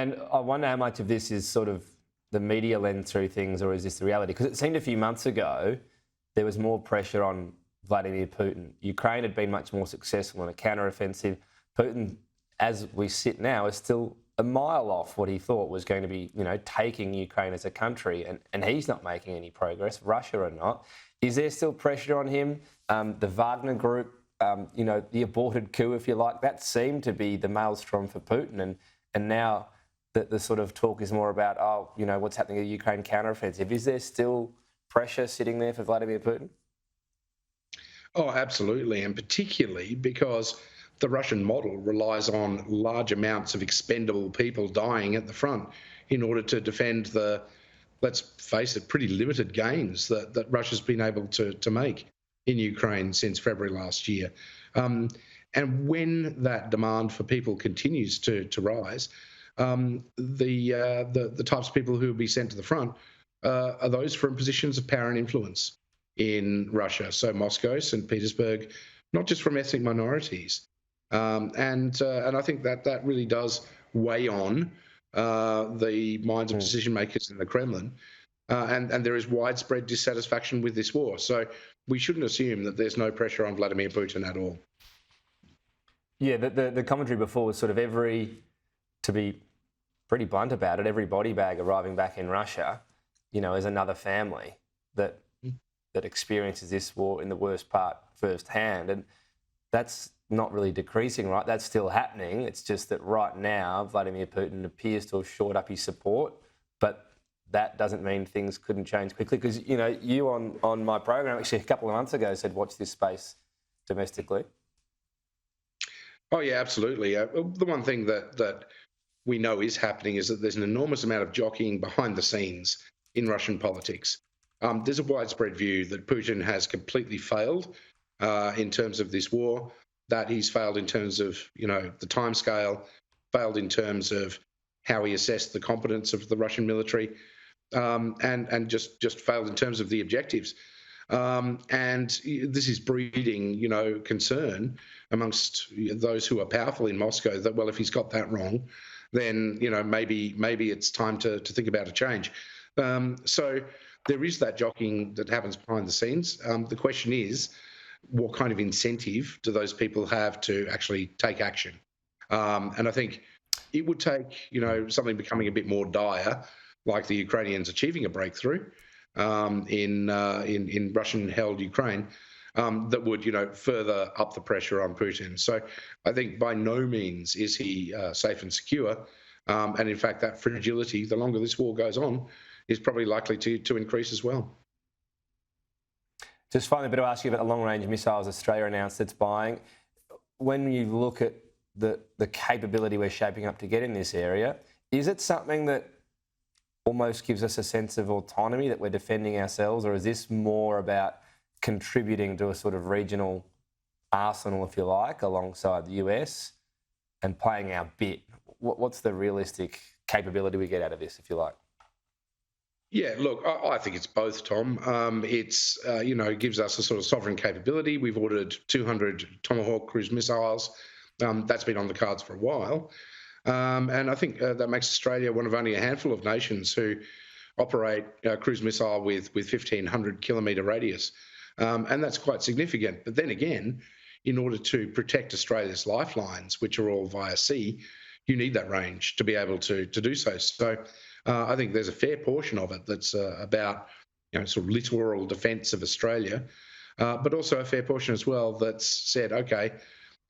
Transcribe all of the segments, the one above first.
And I wonder how much of this is sort of the media lens through things, or is this the reality? Because it seemed a few months ago there was more pressure on Vladimir Putin. Ukraine had been much more successful in a counter-offensive. Putin, as we sit now, is still a mile off what he thought was going to be, taking Ukraine as a country, and he's not making any progress, Russia or not. Is there still pressure on him? The Wagner group, the aborted coup, if you like, that seemed to be the maelstrom for Putin, and now the sort of talk is more about, what's happening to the Ukraine counteroffensive. Is there still pressure sitting there for Vladimir Putin? Oh, absolutely, and particularly because the Russian model relies on large amounts of expendable people dying at the front in order to defend the, let's face it, pretty limited gains that Russia's been able to make in Ukraine since February last year. And when that demand for people continues to rise, the types of people who will be sent to the front are those from positions of power and influence in Russia. So Moscow, St. Petersburg, not just from ethnic minorities. And I think that really does weigh on the minds of decision makers in the Kremlin. And there is widespread dissatisfaction with this war. So we shouldn't assume that there's no pressure on Vladimir Putin at all. Yeah, the commentary before was sort of to be pretty blunt about it, every body bag arriving back in Russia, is another family that experiences this war in the worst part firsthand. And that's not really decreasing, right? That's still happening. It's just that right now, Vladimir Putin appears to have shored up his support, but that doesn't mean things couldn't change quickly. Because, you on my program actually a couple of months ago said, watch this space domestically. Oh, yeah, absolutely. The one thing that we know is happening is that there's an enormous amount of jockeying behind the scenes in Russian politics. There's a widespread view that Putin has completely failed in terms of this war, that he's failed in terms of, the timescale, failed in terms of how he assessed the competence of the Russian military, and just failed in terms of the objectives. And this is breeding, concern amongst those who are powerful in Moscow that, well, if he's got that wrong, then, maybe it's time to think about a change. So there is that jockeying that happens behind the scenes. The question is, what kind of incentive do those people have to actually take action? And I think it would take, something becoming a bit more dire, like the Ukrainians achieving a breakthrough in Russian-held Ukraine, that would, further up the pressure on Putin. So I think by no means is he safe and secure. And in fact, that fragility, the longer this war goes on, is probably likely to increase as well. Just finally, to ask you about the long-range missiles Australia announced it's buying. When you look at the capability we're shaping up to get in this area, is it something that almost gives us a sense of autonomy, that we're defending ourselves, or is this more about contributing to a sort of regional arsenal, if you like, alongside the US and playing our bit? What's the realistic capability we get out of this, if you like? Yeah, look, I think it's both, Tom. It's, gives us a sort of sovereign capability. We've ordered 200 Tomahawk cruise missiles. That's been on the cards for a while. And I think that makes Australia one of only a handful of nations who operate a cruise missile with 1,500 kilometre radius. And that's quite significant. But then again, in order to protect Australia's lifelines, which are all via sea, you need that range to be able to do so. So I think there's a fair portion of it that's about, sort of littoral defence of Australia, but also a fair portion as well that's said, okay,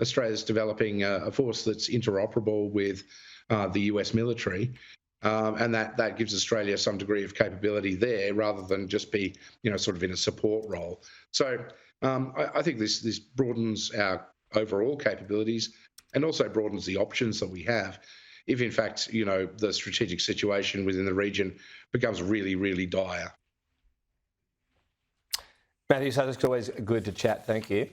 Australia's developing a force that's interoperable with the US military, and that gives Australia some degree of capability there rather than just be, sort of in a support role. So I think this broadens our overall capabilities and also broadens the options that we have if, in fact, the strategic situation within the region becomes really, really dire. Matthew, so it's always good to chat. Thank you.